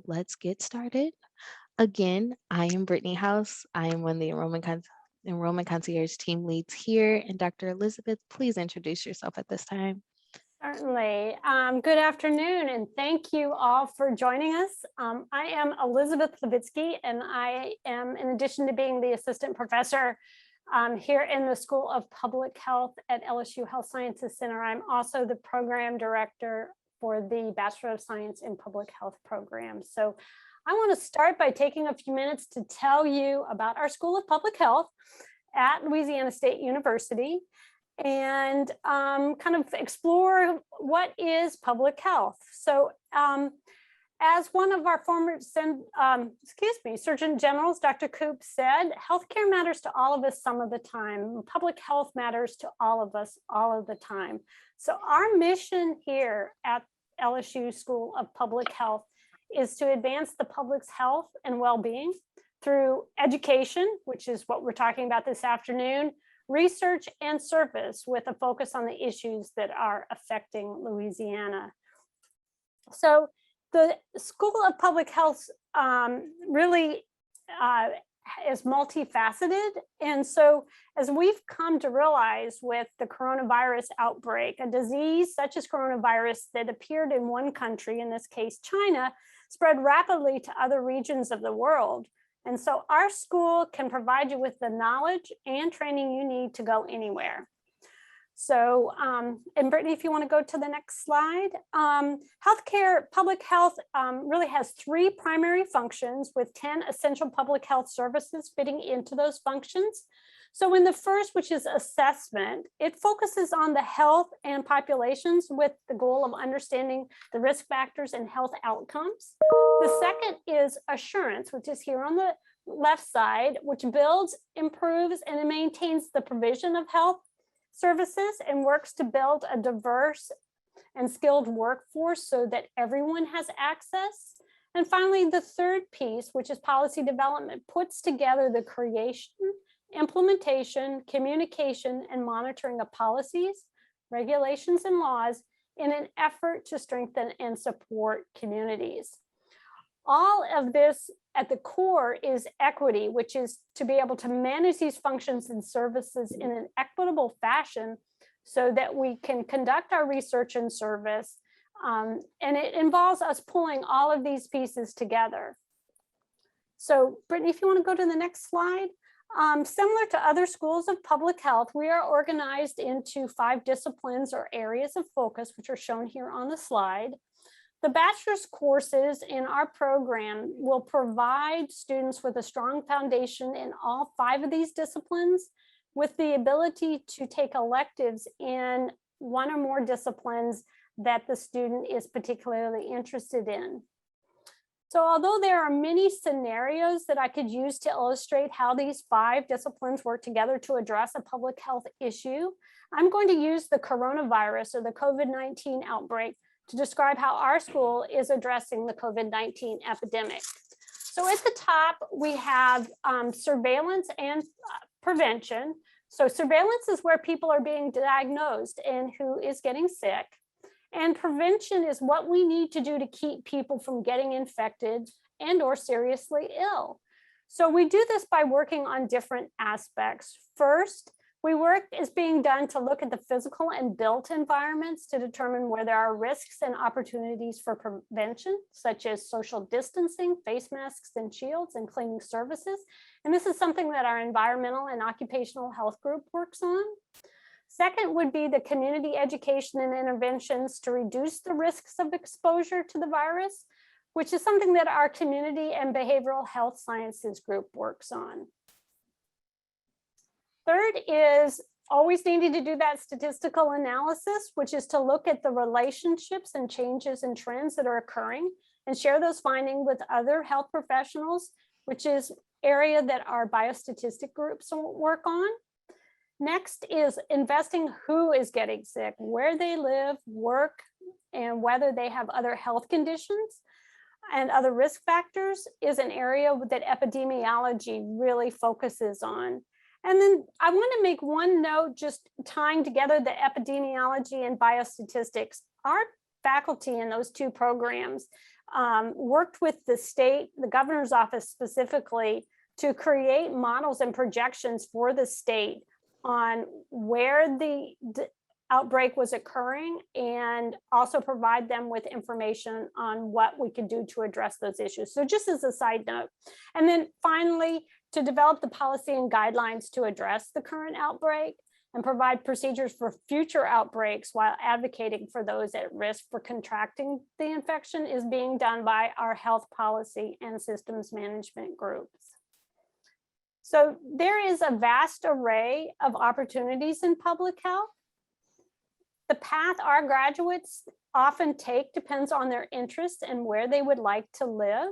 so let's get started. Again, I am Brittany House. I am one of the enrollment concierge team leads here. And Dr. Elizabeth, please introduce yourself at this time. Certainly. Good afternoon, and thank you all for joining us. I am Elizabeth Levitsky, and I am, in addition to being the assistant professor here in the School of Public Health at LSU Health Sciences Center, I'm also the program director for the Bachelor of Science in Public Health program. So I want to start by taking a few minutes to tell you about our School of Public Health at Louisiana State University, and kind of explore what is public health. So as one of our former Surgeon Generals, Dr. Koop, said, healthcare matters to all of us some of the time. Public health matters to all of us all of the time. So our mission here at LSU School of Public Health is to advance the public's health and well-being through education, which is what we're talking about this afternoon, research and service with a focus on the issues that are affecting Louisiana. So the School of Public Health really is multifaceted. And so as we've come to realize with the coronavirus outbreak, a disease such as coronavirus that appeared in one country, in this case, China, spread rapidly to other regions of the world. And so our school can provide you with the knowledge and training you need to go anywhere. So, and Brittany, if you want to go to the next slide, healthcare, public health really has 3 primary functions with 10 essential public health services fitting into those functions. So in the first, which is assessment, it focuses on the health and populations with the goal of understanding the risk factors and health outcomes. The second is assurance, which is here on the left side, which builds, improves, and maintains the provision of health services and works to build a diverse and skilled workforce so that everyone has access. And finally, the third piece, which is policy development, puts together the creation, implementation, communication, and monitoring of policies, regulations, and laws in an effort to strengthen and support communities. All of this at the core is equity, which is to be able to manage these functions and services in an equitable fashion so that we can conduct our research and service. And it involves us pulling all of these pieces together. So Brittany, if you want to go to the next slide. Similar to other schools of public health, we are organized into 5 disciplines or areas of focus, which are shown here on the slide. The bachelor's courses in our program will provide students with a strong foundation in all 5 of these disciplines, with the ability to take electives in 1 or more disciplines that the student is particularly interested in. So although there are many scenarios that I could use to illustrate how these 5 disciplines work together to address a public health issue, I'm going to use the coronavirus or the COVID-19 outbreak to describe how our school is addressing the COVID-19 epidemic. So at the top, we have surveillance and prevention. So surveillance is where people are being diagnosed and who is getting sick. And prevention is what we need to do to keep people from getting infected and or seriously ill. So we do this by working on different aspects. First, work is being done to look at the physical and built environments to determine where there are risks and opportunities for prevention, such as social distancing, face masks and shields, and cleaning services. And this is something that our environmental and occupational health group works on. Second would be the community education and interventions to reduce the risks of exposure to the virus, which is something that our community and behavioral health sciences group works on. Third is always needing to do that statistical analysis, which is to look at the relationships and changes and trends that are occurring and share those findings with other health professionals, which is area that our biostatistic groups work on. Next is investing who is getting sick, where they live, work, and whether they have other health conditions and other risk factors is an area that epidemiology really focuses on. And then I want to make one note, just tying together the epidemiology and biostatistics. Our faculty in those two programs worked with the state, the governor's office specifically, to create models and projections for the state on where the outbreak was occurring, and also provide them with information on what we could do to address those issues. So just as a side note. And then finally, to develop the policy and guidelines to address the current outbreak and provide procedures for future outbreaks while advocating for those at risk for contracting the infection is being done by our health policy and systems management groups. So there is a vast array of opportunities in public health. The path our graduates often take depends on their interests and where they would like to live.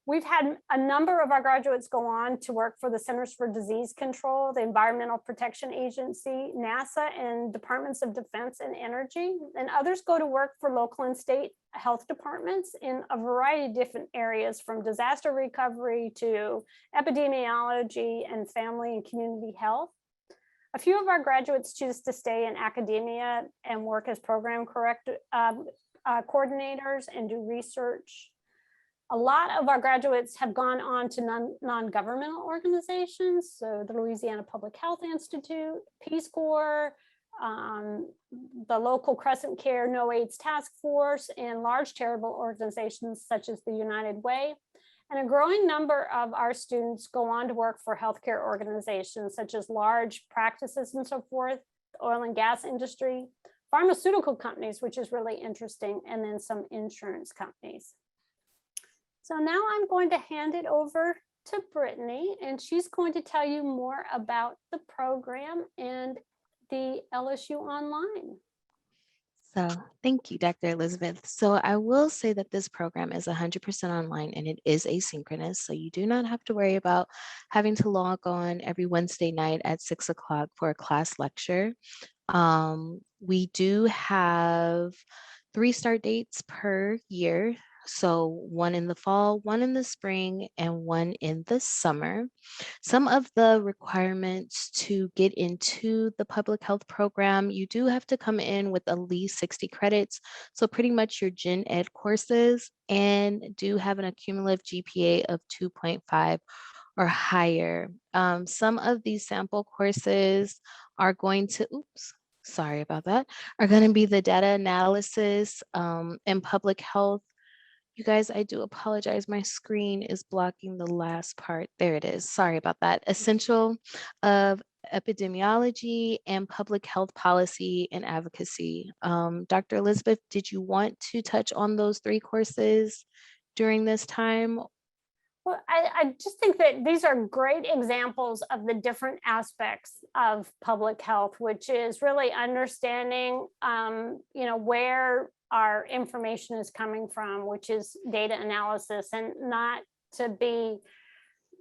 We've had a number of our graduates go on to work for the Centers for Disease Control, the Environmental Protection Agency, NASA, and Departments of Defense and Energy. And others go to work for local and state health departments in a variety of different areas, from disaster recovery to epidemiology and family and community health. A few of our graduates choose to stay in academia and work as program coordinators and do research. A lot of our graduates have gone on to non-governmental organizations, so the Louisiana Public Health Institute, Peace Corps, the local Crescent Care No AIDS Task Force, and large charitable organizations such as the United Way. And a growing number of our students go on to work for healthcare organizations such as large practices and so forth, oil and gas industry, pharmaceutical companies, which is really interesting, and then some insurance companies. So now I'm going to hand it over to Brittany, and she's going to tell you more about the program and the LSU Online. So thank you, Dr. Elizabeth. So I will say that this program is 100% online and it is asynchronous. So you do not have to worry about having to log on every Wednesday night at 6 o'clock for a class lecture. We do have 3 start dates per year. So 1 in the fall, 1 in the spring, and 1 in the summer. Some of the requirements to get into the public health program, you do have to come in with at least 60 credits. So pretty much your gen ed courses, and do have an accumulative GPA of 2.5 or higher. Some of these sample courses are going to, sorry about that, are going to be the data analysis and public health. You guys, I do apologize. My screen is blocking the last part. There it is. Sorry about that. Essential of epidemiology and public health policy and advocacy. Dr. Elizabeth, did you want to touch on those 3 courses during this time? Well, I just think that these are great examples of the different aspects of public health, which is really understanding, where our information is coming from, which is data analysis, and not to be,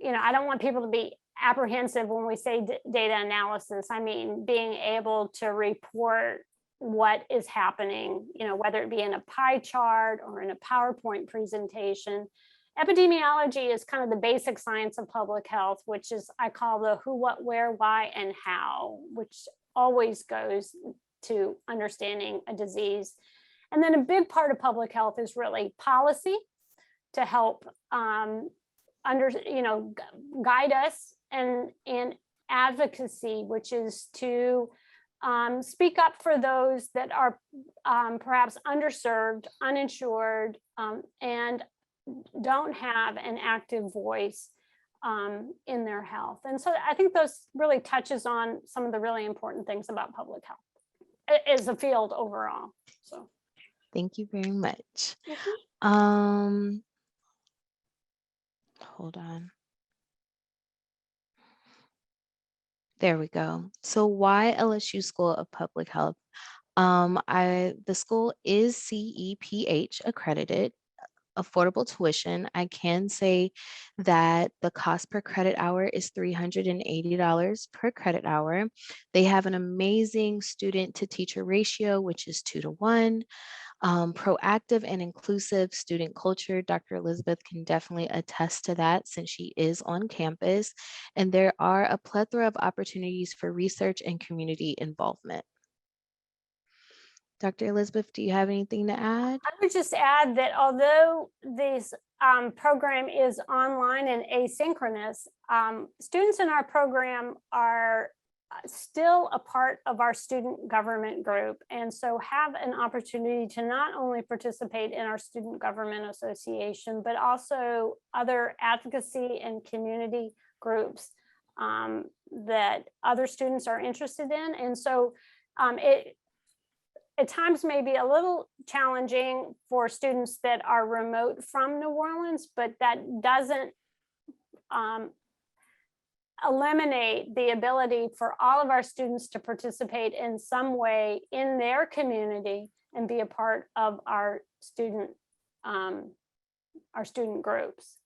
I don't want people to be apprehensive when we say data analysis. I mean, being able to report what is happening, whether it be in a pie chart or in a PowerPoint presentation. Epidemiology is kind of the basic science of public health, which is, I call the who, what, where, why, and how, which always goes to understanding a disease. And then a big part of public health is really policy to help guide us, and advocacy, which is to speak up for those that are perhaps underserved, uninsured, and don't have an active voice in their health. And so I think those really touches on some of the really important things about public health as a field overall. So thank you very much. Hold on. There we go. So why LSU School of Public Health? The school is CEPH accredited, affordable tuition. I can say that the cost per credit hour is $380 per credit hour. They have an amazing student to teacher ratio, which is 2-to-1. Proactive and inclusive student culture. Dr. Elizabeth can definitely attest to that since she is on campus. And there are a plethora of opportunities for research and community involvement. Dr. Elizabeth, do you have anything to add? I would just add that although this program is online and asynchronous, students in our program are still a part of our student government group, and so have an opportunity to not only participate in our student government association, but also other advocacy and community groups that other students are interested in. And so it at times may be a little challenging for students that are remote from New Orleans, but that doesn't um, eliminate the ability for all of our students to participate in some way in their community and be a part of um, our student groups.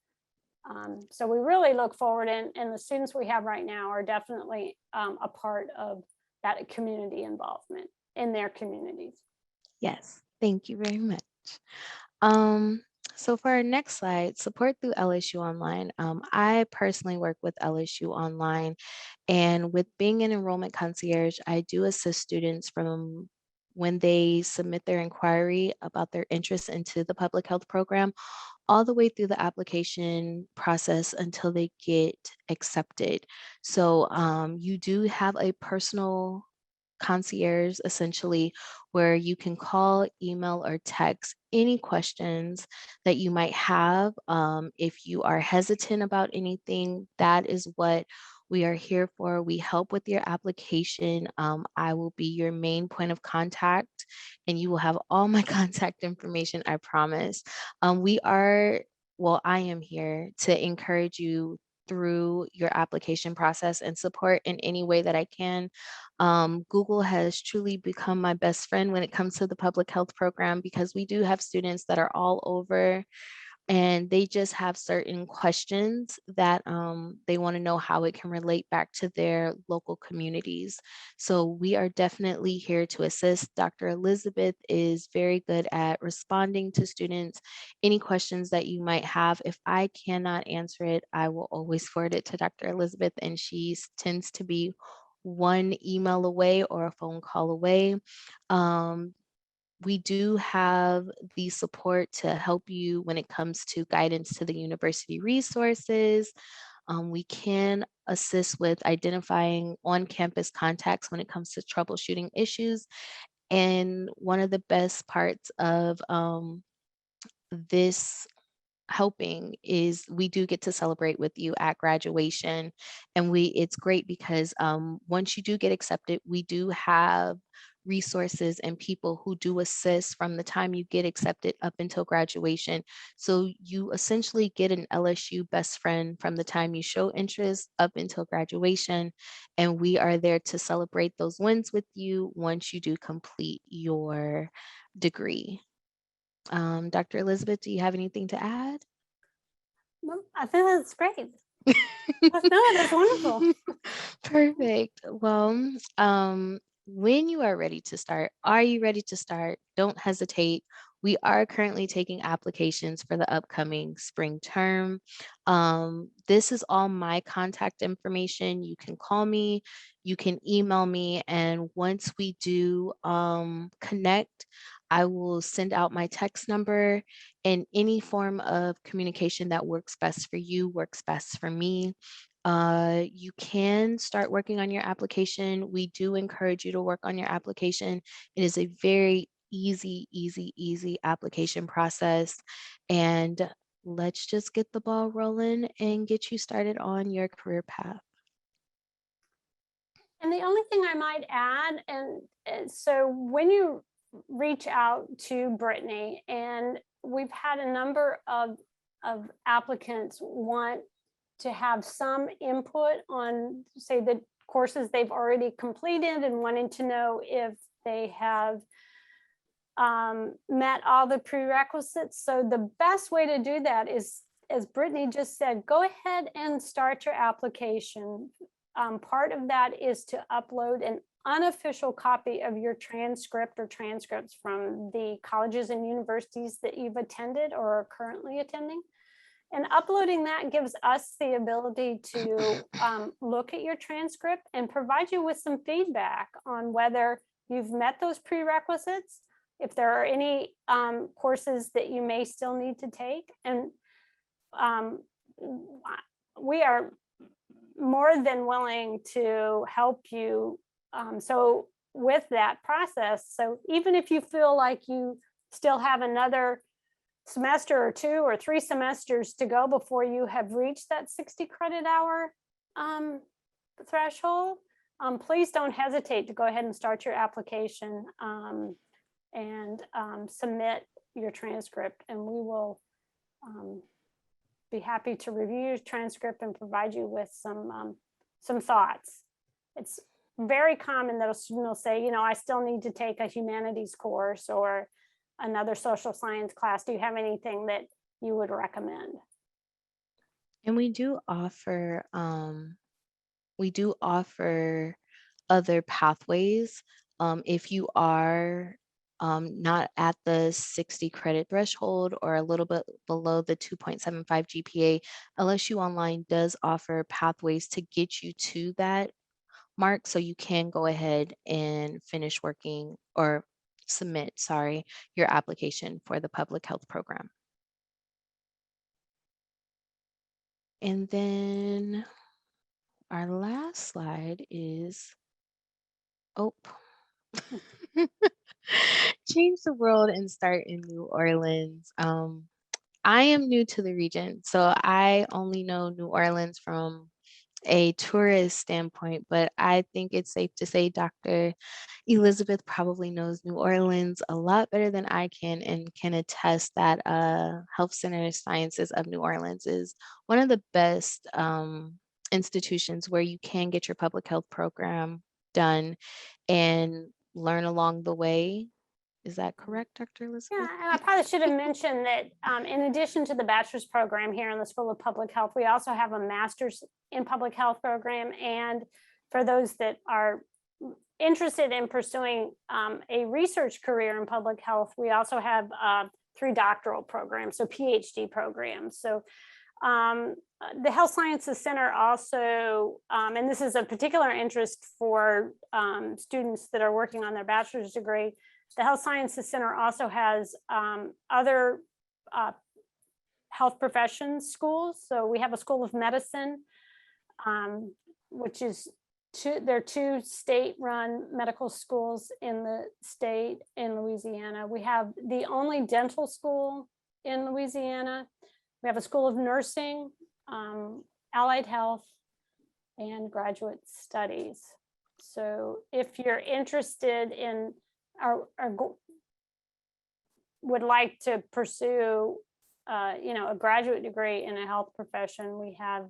So we really look forward, and the students we have right now are definitely a part of that community involvement in their communities. Yes, thank you very much. Um, so for our next slide, support through LSU Online. I personally work with LSU Online, and with being an enrollment concierge, I do assist students from when they submit their inquiry about their interest into the public health program, all the way through the application process until they get accepted. So you do have a personal concierge essentially, where you can call, email, or text any questions that you might have. If you are hesitant about anything, that is what we are here for. We help with your application. I will be your main point of contact, and you will have all my contact information, I promise. We are, well, I am here to encourage you through your application process and support in any way that I can. Google has truly become my best friend when it comes to the public health program, because we do have students that are all over and they just have certain questions that they want to know how it can relate back to their local communities. So we are definitely here to assist. Dr. Elizabeth is very good at responding to students, any questions that you might have. If I cannot answer it, I will always forward it to Dr. Elizabeth, and she tends to be one email away or a phone call away. Um, we do have the support to help you when it comes to guidance to the university resources. We can assist with identifying on-campus contacts when it comes to troubleshooting issues. And one of the best parts of this helping is we do get to celebrate with you at graduation, and it's great because once you do get accepted, we do have resources and people who do assist from the time you get accepted up until graduation. So you essentially get an LSU best friend from the time you show interest up until graduation, and we are there to celebrate those wins with you once you do complete your degree. Dr. Elizabeth, do you have anything to add? Well, I think that's great. No, that's wonderful. Perfect. Well, when you are ready to start, are you ready to start? Don't hesitate. We are currently taking applications for the upcoming spring term. This is all my contact information. You can call me, you can email me, and once we do connect, I will send out my text number, and any form of communication that works best for you works best for me. You can start working on your application. We do encourage you to work on your application. It is a very easy application process. And let's just get the ball rolling and get you started on your career path. And the only thing I might add, and so when you reach out to Brittany, and we've had a number of applicants want to have some input on, say, the courses they've already completed and wanting to know if they have met all the prerequisites. So the best way to do that is, as Brittany just said, go ahead and start your application. Part of that is to upload an unofficial copy of your transcript or transcripts from the colleges and universities that you've attended or are currently attending. And uploading that gives us the ability to look at your transcript and provide you with some feedback on whether you've met those prerequisites if there are any courses that you may still need to take. And we are more than willing to help you. So with that process, so even if you feel like you still have another semester or 2 or 3 semesters to go before you have reached that 60 credit hour threshold, please don't hesitate to go ahead and start your application and submit your transcript, and we will be happy to review your transcript and provide you with some thoughts. It's very common that a student will say, you know, I still need to take a humanities course or another social science class. Do you have anything that you would recommend? And we do offer other pathways. If you are not at the 60 credit threshold or a little bit below the 2.75 GPA, LSU Online does offer pathways to get you to that mark, so you can go ahead and finish working or submit, your application for the public health program. And then our last slide is, change the world and start in New Orleans. I am new to the region, so I only know New Orleans from a tourist standpoint, but I think it's safe to say Dr. Elizabeth probably knows New Orleans a lot better than I can, and can attest that Health Center Sciences of New Orleans is one of the best institutions where you can get your public health program done and learn along the way. Is that correct, Dr. Yeah, Elizabeth? and I probably should have mentioned that in addition to the bachelor's program here in the School of Public Health, we also have a master's in public health program. And for those that are interested in pursuing a research career in public health, we also have 3 doctoral programs, so PhD programs. So the Health Sciences Center also, and this is a particular interest for students that are working on their bachelor's degree, the Health Sciences Center also has other health professions schools. So we have a School of Medicine, which is there are 2 state-run medical schools in the state in Louisiana. We have the only dental school in Louisiana. We have a School of Nursing, Allied Health, and Graduate Studies. So if you're interested in would like to pursue, a graduate degree in a health profession, we have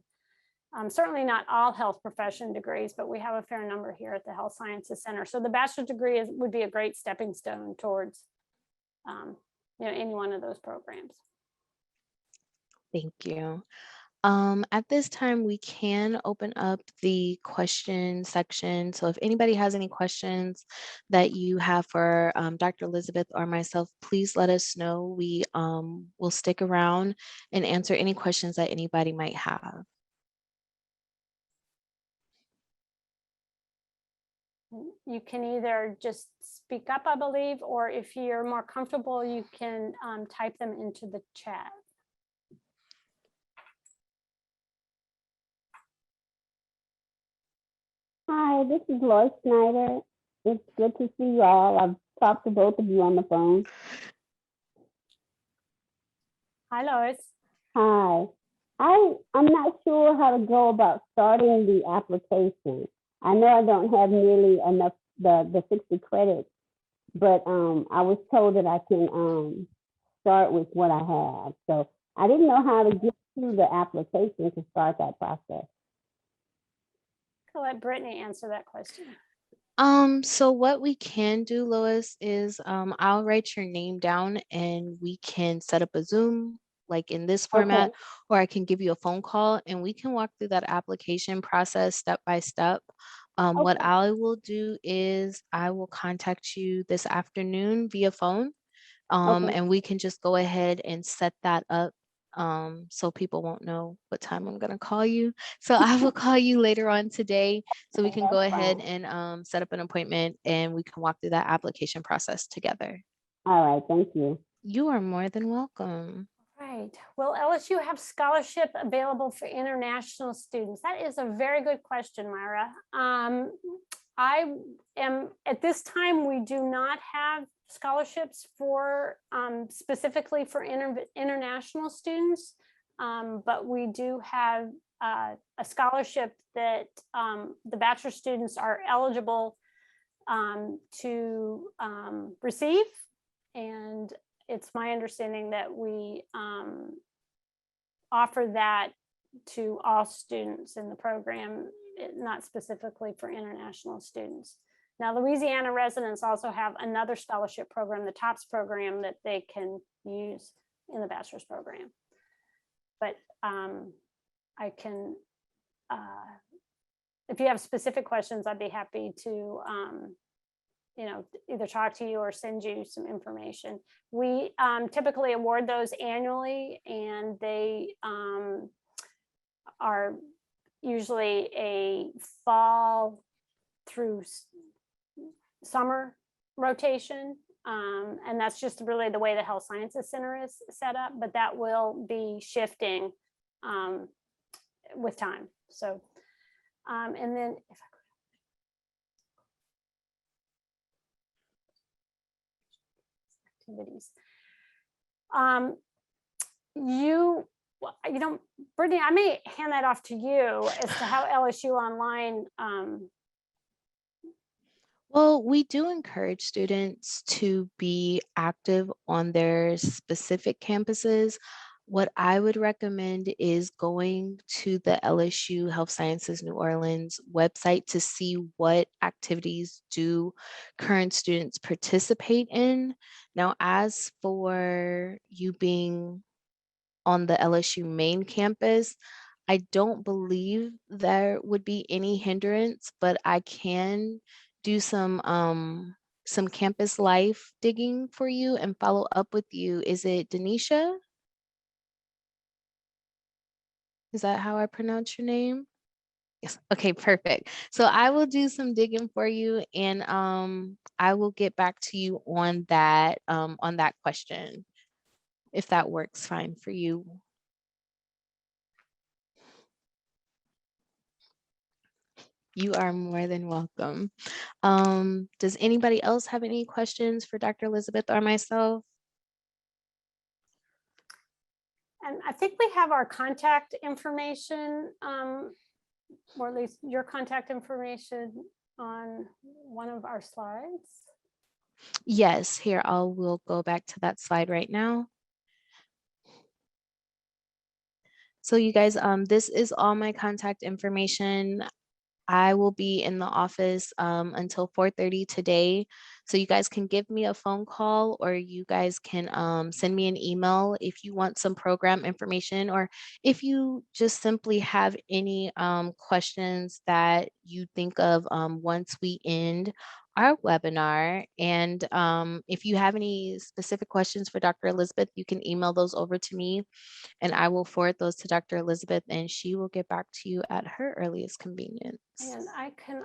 certainly not all health profession degrees, but we have a fair number here at the Health Sciences Center. So the bachelor's degree would be a great stepping stone towards, any one of those programs. Thank you. At this time, we can open up the question section. So if anybody has any questions that you have for Dr. Elizabeth or myself, please let us know. We will stick around and answer any questions that anybody might have. You can either just speak up, I believe, or if you're more comfortable, you can type them into the chat. Hi, this is Lois Snyder. It's good to see you all. I've talked to both of you on the phone. Hi, Lois. Hi. I'm not sure how to go about starting the application. I know I don't have nearly enough the 60 credits, but I was told that I can start with what I have. So I didn't know how to get through the application to start that process. I'll let Brittany answer that question. So what we can do, Lois, is I'll write your name down and we can set up a Zoom like in this format, Okay. or I can give you a phone call and we can walk through that application process step by step. What Okay. I will do is I will contact you this afternoon via phone, Okay. and we can just go ahead and set that up, so people won't know what time I'm gonna call you. So I will call you later on today so we can go That's ahead fine. and set up an appointment and we can walk through that application process together. All right, thank you. You are more than welcome. Right. Will LSU have scholarship available for international students? That is a very good question, Myra. I am, at this time, we do not have scholarships for specifically for international students, but we do have a scholarship that the bachelor students are eligible to receive. And it's my understanding that we offer that to all students in the program, not specifically for international students. Now, Louisiana residents also have another scholarship program, the TOPS program, that they can use in the bachelor's program. But I can, if you have specific questions, I'd be happy to either talk to you or send you some information. We typically award those annually, and they are usually a fall through summer rotation. And that's just really the way the Health Sciences Center is set up, but that will be shifting with time. So, and then if I activities. Brittany, I may hand that off to you as to how LSU Online. Well, we do encourage students to be active on their specific campuses. What I would recommend is going to the LSU Health Sciences New Orleans website to see what activities do current students participate in. Now, as for you being on the LSU main campus, I don't believe there would be any hindrance, but I can do some campus life digging for you and follow up with you. Is it Denisha? Is that how I pronounce your name? Yes. Okay, perfect. So I will do some digging for you, and I will get back to you on that question, if that works fine for you. You are more than welcome. Does anybody else have any questions for Dr. Elizabeth or myself? And I think we have our contact information, or at least your contact information on one of our slides. Yes, here we'll go back to that slide right now. So you guys, this is all my contact information. I will be in the office until 4:30 today. So you guys can give me a phone call, or you guys can send me an email if you want some program information, or if you just simply have any questions that you think of once we end our webinar. And if you have any specific questions for Dr. Elizabeth, you can email those over to me, and I will forward those to Dr. Elizabeth, and she will get back to you at her earliest convenience. And I can